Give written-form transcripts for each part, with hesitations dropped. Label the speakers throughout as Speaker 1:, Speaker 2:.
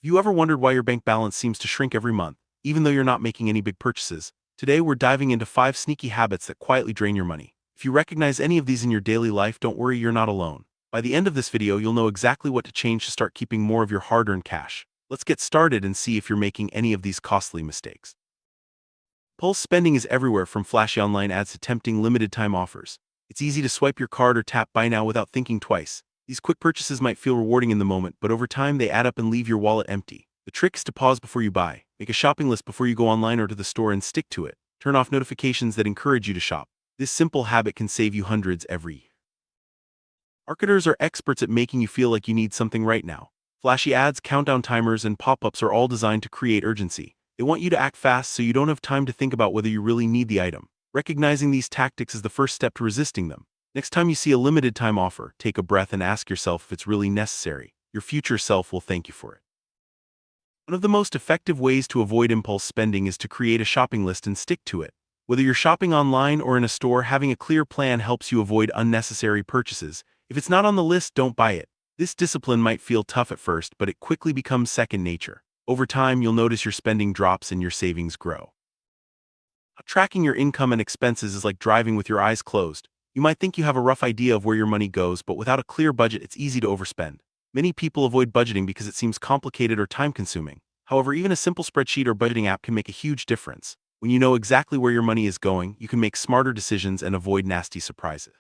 Speaker 1: Have you ever wondered why your bank balance seems to shrink every month, even though you're not making any big purchases? Today, we're diving into 5 sneaky habits that quietly drain your money. If you recognize any of these in your daily life, don't worry, you're not alone. By the end of this video, you'll know exactly what to change to start keeping more of your hard-earned cash. Let's get started and see if you're making any of these costly mistakes. Impulse spending is everywhere, from flashy online ads to tempting limited-time offers. It's easy to swipe your card or tap buy now without thinking twice. These quick purchases might feel rewarding in the moment, but over time they add up and leave your wallet empty. The trick is to pause before you buy. Make a shopping list before you go online or to the store and stick to it. Turn off notifications that encourage you to shop. This simple habit can save you hundreds every year. Marketers are experts at making you feel like you need something right now. Flashy ads, countdown timers, and pop-ups are all designed to create urgency. They want you to act fast so you don't have time to think about whether you really need the item. Recognizing these tactics is the first step to resisting them. Next time you see a limited time offer, take a breath and ask yourself if it's really necessary. Your future self will thank you for it. One of the most effective ways to avoid impulse spending is to create a shopping list and stick to it. Whether you're shopping online or in a store, having a clear plan helps you avoid unnecessary purchases. If it's not on the list, don't buy it. This discipline might feel tough at first, but it quickly becomes second nature. Over time, you'll notice your spending drops and your savings grow. Tracking your income and expenses is like driving with your eyes closed. You might think you have a rough idea of where your money goes, but without a clear budget, it's easy to overspend. Many people avoid budgeting because it seems complicated or time-consuming. However, even a simple spreadsheet or budgeting app can make a huge difference. When you know exactly where your money is going, you can make smarter decisions and avoid nasty surprises.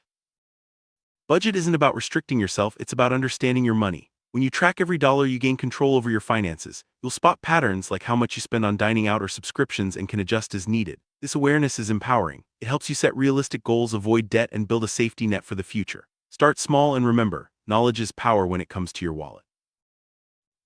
Speaker 1: Budget isn't about restricting yourself, it's about understanding your money. When you track every dollar, you gain control over your finances. You'll spot patterns like how much you spend on dining out or subscriptions and can adjust as needed. This awareness is empowering. It helps you set realistic goals, avoid debt, and build a safety net for the future. Start small and remember, knowledge is power when it comes to your wallet.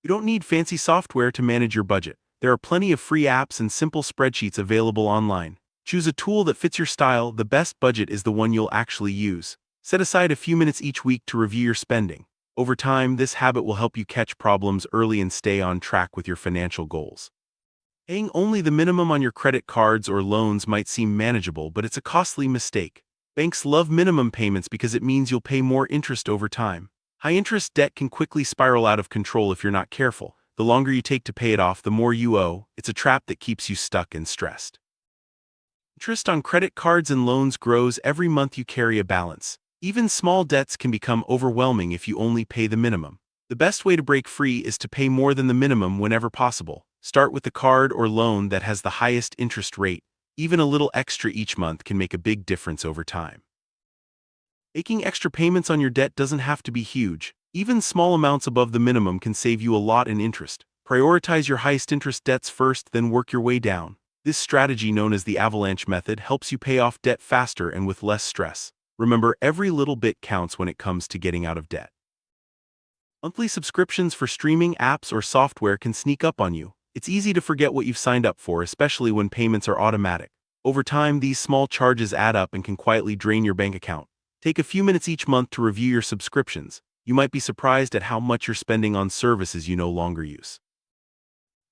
Speaker 1: You don't need fancy software to manage your budget. There are plenty of free apps and simple spreadsheets available online. Choose a tool that fits your style. The best budget is the one you'll actually use. Set aside a few minutes each week to review your spending. Over time, this habit will help you catch problems early and stay on track with your financial goals. Paying only the minimum on your credit cards or loans might seem manageable, but it's a costly mistake. Banks love minimum payments because it means you'll pay more interest over time. High-interest debt can quickly spiral out of control if you're not careful. The longer you take to pay it off, the more you owe. It's a trap that keeps you stuck and stressed. Interest on credit cards and loans grows every month you carry a balance. Even small debts can become overwhelming if you only pay the minimum. The best way to break free is to pay more than the minimum whenever possible. Start with the card or loan that has the highest interest rate. Even a little extra each month can make a big difference over time. Making extra payments on your debt doesn't have to be huge. Even small amounts above the minimum can save you a lot in interest. Prioritize your highest interest debts first, then work your way down. This strategy, known as the avalanche method, helps you pay off debt faster and with less stress. Remember, every little bit counts when it comes to getting out of debt. Monthly subscriptions for streaming apps or software can sneak up on you. It's easy to forget what you've signed up for, especially when payments are automatic. Over time, these small charges add up and can quietly drain your bank account. Take a few minutes each month to review your subscriptions. You might be surprised at how much you're spending on services you no longer use.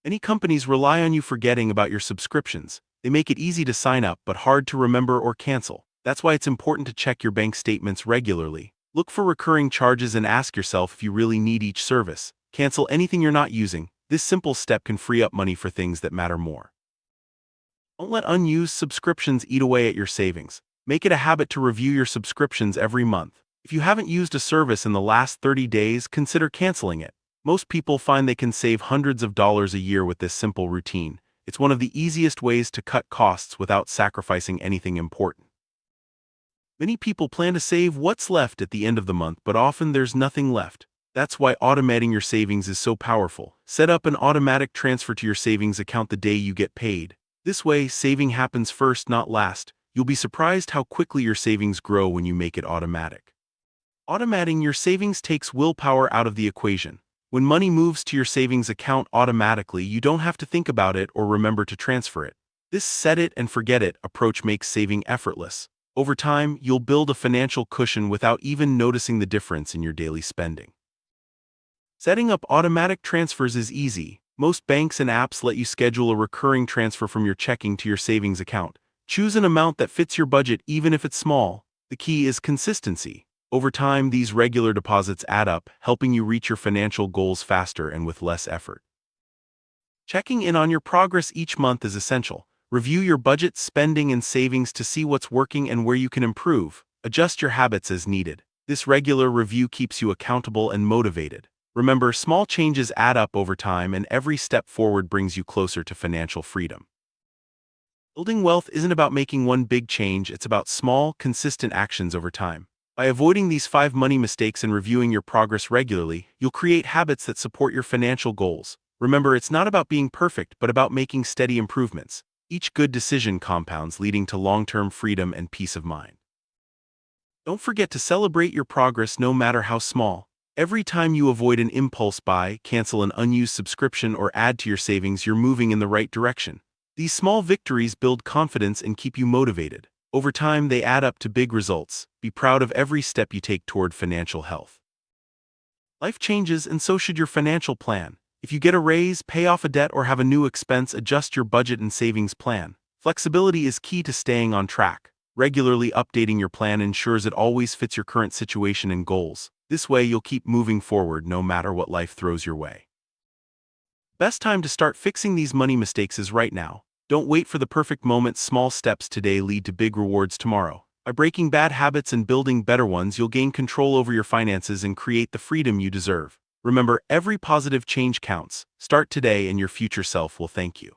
Speaker 1: Many companies rely on you forgetting about your subscriptions. They make it easy to sign up but hard to remember or cancel. That's why it's important to check your bank statements regularly. Look for recurring charges and ask yourself if you really need each service. Cancel anything you're not using. This simple step can free up money for things that matter more. Don't let unused subscriptions eat away at your savings. Make it a habit to review your subscriptions every month. If you haven't used a service in the last 30 days, consider canceling it. Most people find they can save hundreds of dollars a year with this simple routine. It's one of the easiest ways to cut costs without sacrificing anything important. Many people plan to save what's left at the end of the month, but often there's nothing left. That's why automating your savings is so powerful. Set up an automatic transfer to your savings account the day you get paid. This way, saving happens first, not last. You'll be surprised how quickly your savings grow when you make it automatic. Automating your savings takes willpower out of the equation. When money moves to your savings account automatically, you don't have to think about it or remember to transfer it. This set it and forget it approach makes saving effortless. Over time, you'll build a financial cushion without even noticing the difference in your daily spending. Setting up automatic transfers is easy. Most banks and apps let you schedule a recurring transfer from your checking to your savings account. Choose an amount that fits your budget, even if it's small. The key is consistency. Over time, these regular deposits add up, helping you reach your financial goals faster and with less effort. Checking in on your progress each month is essential. Review your budget, spending, and savings to see what's working and where you can improve. Adjust your habits as needed. This regular review keeps you accountable and motivated. Remember, small changes add up over time, and every step forward brings you closer to financial freedom. Building wealth isn't about making one big change, it's about small, consistent actions over time. By avoiding these 5 money mistakes and reviewing your progress regularly, you'll create habits that support your financial goals. Remember, it's not about being perfect, but about making steady improvements. Each good decision compounds, leading to long-term freedom and peace of mind. Don't forget to celebrate your progress no matter how small. Every time you avoid an impulse buy, cancel an unused subscription, or add to your savings, you're moving in the right direction. These small victories build confidence and keep you motivated. Over time, they add up to big results. Be proud of every step you take toward financial health. Life changes, and so should your financial plan. If you get a raise, pay off a debt, or have a new expense, adjust your budget and savings plan. Flexibility is key to staying on track. Regularly updating your plan ensures it always fits your current situation and goals. This way, you'll keep moving forward no matter what life throws your way. Best time to start fixing these money mistakes is right now. Don't wait for the perfect moment. Small steps today lead to big rewards tomorrow. By breaking bad habits and building better ones, you'll gain control over your finances and create the freedom you deserve. Remember, every positive change counts. Start today and your future self will thank you.